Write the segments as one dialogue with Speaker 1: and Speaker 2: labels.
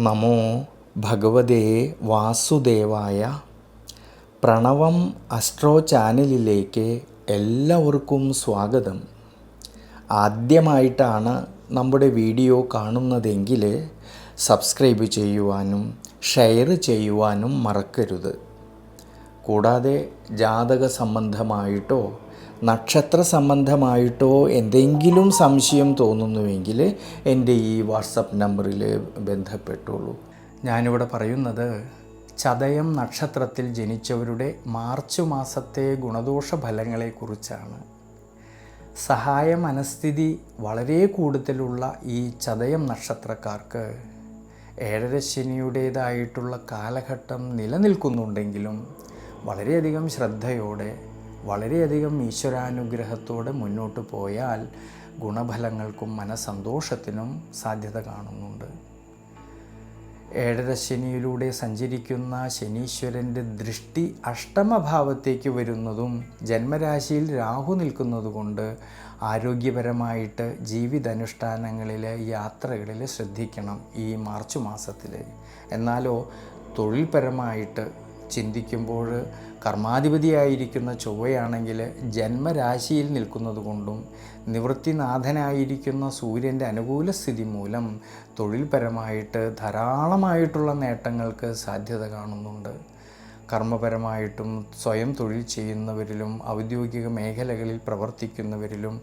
Speaker 1: നമോ ഭഗവതേ വാസുദേവായ. പ്രണവം അസ്ട്രോ ചാനലിലേക്ക് എല്ലാവർക്കും സ്വാഗതം. ആദ്യമായിട്ടാണ് നമ്മുടെ വീഡിയോ കാണുന്നതെങ്കിൽ സബ്സ്ക്രൈബ് ചെയ്യുവാനും ഷെയർ ചെയ്യുവാനും മറക്കരുത്. കൂടാതെ ജാതക സംബന്ധമായിട്ടോ നക്ഷത്ര സംബന്ധമായിട്ടോ എന്തെങ്കിലും സംശയം തോന്നുന്നുവെങ്കിൽ എൻ്റെ ഈ വാട്സപ്പ് നമ്പറിൽ ബന്ധപ്പെട്ടോളൂ. ഞാനിവിടെ പറയുന്നത് ചതയം നക്ഷത്രത്തിൽ ജനിച്ചവരുടെ മാർച്ച് മാസത്തെ ഗുണദോഷ ഫലങ്ങളെക്കുറിച്ചാണ്. സഹായ മനസ്ഥിതി വളരെ കൂടുതലുള്ള ഈ ചതയം നക്ഷത്രക്കാർക്ക് ഏഴരശനിയുടേതായിട്ടുള്ള കാലഘട്ടം നിലനിൽക്കുന്നുണ്ടെങ്കിലും വളരെയധികം ശ്രദ്ധയോടെ വളരെയധികം ഈശ്വരാനുഗ്രഹത്തോടെ മുന്നോട്ട് പോയാൽ ഗുണഫലങ്ങൾക്കും മനസ്സന്തോഷത്തിനും സാധ്യത കാണുന്നുണ്ട്. ഏഴരശനിയിലൂടെ സഞ്ചരിക്കുന്ന ശനീശ്വരൻ്റെ ദൃഷ്ടി അഷ്ടമഭാവത്തേക്ക് വരുന്നതും ജന്മരാശിയിൽ രാഹു നിൽക്കുന്നതുകൊണ്ട് ആരോഗ്യപരമായിട്ട് ജീവിതാനുഷ്ഠാനങ്ങളിലെ യാത്രകളിൽ ശ്രദ്ധിക്കണം ഈ മാർച്ച് മാസത്തിൽ. എന്നാലോ തൊഴിൽപരമായിട്ട് ചിന്തിക്കുമ്പോൾ കർമാധിപതിയായിരിക്കുന്ന ചൊവ്വയാണെങ്കിൽ ജന്മരാശിയിൽ നിൽക്കുന്നത് കൊണ്ടും നിവൃത്തിനാഥനായിരിക്കുന്ന സൂര്യൻ്റെ അനുകൂല സ്ഥിതി മൂലം തൊഴിൽപരമായിട്ട് ധാരാളമായിട്ടുള്ള നേട്ടങ്ങൾക്ക് സാധ്യത കാണുന്നുണ്ട്. കർമ്മപരമായിട്ടും സ്വയം തൊഴിൽ ചെയ്യുന്നവരിലും ഔദ്യോഗിക മേഖലകളിൽ പ്രവർത്തിക്കുന്നവരിലും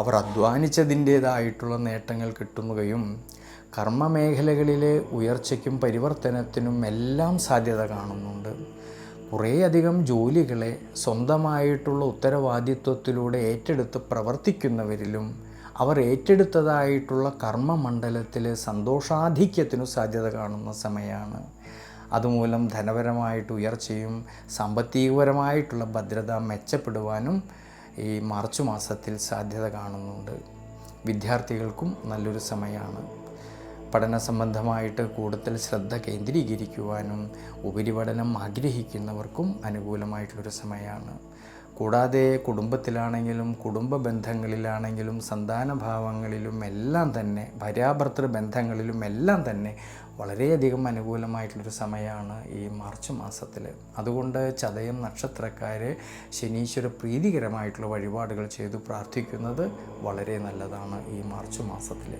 Speaker 1: അവർ അധ്വാനിച്ചതിൻ്റേതായിട്ടുള്ള നേട്ടങ്ങൾ കിട്ടുകയും കർമ്മമേഖലകളിലെ ഉയർച്ചയ്ക്കും പരിവർത്തനത്തിനും എല്ലാം സാധ്യത കാണുന്നുണ്ട്. കുറേയധികം ജോലികളെ സ്വന്തമായിട്ടുള്ള ഉത്തരവാദിത്വത്തിലൂടെ ഏറ്റെടുത്ത് പ്രവർത്തിക്കുന്നവരിലും അവർ ഏറ്റെടുത്തതായിട്ടുള്ള കർമ്മമണ്ഡലത്തിൽ സന്തോഷാധിക്യത്തിനു സാധ്യത കാണുന്ന സമയമാണ്. അതുമൂലം ധനപരമായിട്ട് ഉയർച്ചയും സാമ്പത്തികപരമായിട്ടുള്ള ഭദ്രത മെച്ചപ്പെടുവാനും ഈ മാർച്ച് മാസത്തിൽ സാധ്യത കാണുന്നുണ്ട്. വിദ്യാർത്ഥികൾക്കും നല്ലൊരു സമയമാണ്. പഠന സംബന്ധമായിട്ട് കൂടുതൽ ശ്രദ്ധ കേന്ദ്രീകരിക്കുവാനും ഉപരിപഠനം ആഗ്രഹിക്കുന്നവർക്കും അനുകൂലമായിട്ടുള്ളൊരു സമയമാണ്. കൂടാതെ കുടുംബത്തിലാണെങ്കിലും കുടുംബ ബന്ധങ്ങളിലാണെങ്കിലും സന്താനഭാവങ്ങളിലും എല്ലാം തന്നെ ഭാര്യാഭർത്തൃ ബന്ധങ്ങളിലും എല്ലാം തന്നെ വളരെയധികം അനുകൂലമായിട്ടുള്ളൊരു സമയമാണ് ഈ മാർച്ച് മാസത്തിൽ. അതുകൊണ്ട് ചതയം നക്ഷത്രക്കാർ ശനീശ്വര പ്രീതികരമായിട്ടുള്ള വഴിപാടുകൾ ചെയ്തു പ്രാർത്ഥിക്കുന്നത് വളരെ നല്ലതാണ് ഈ മാർച്ച് മാസത്തിൽ.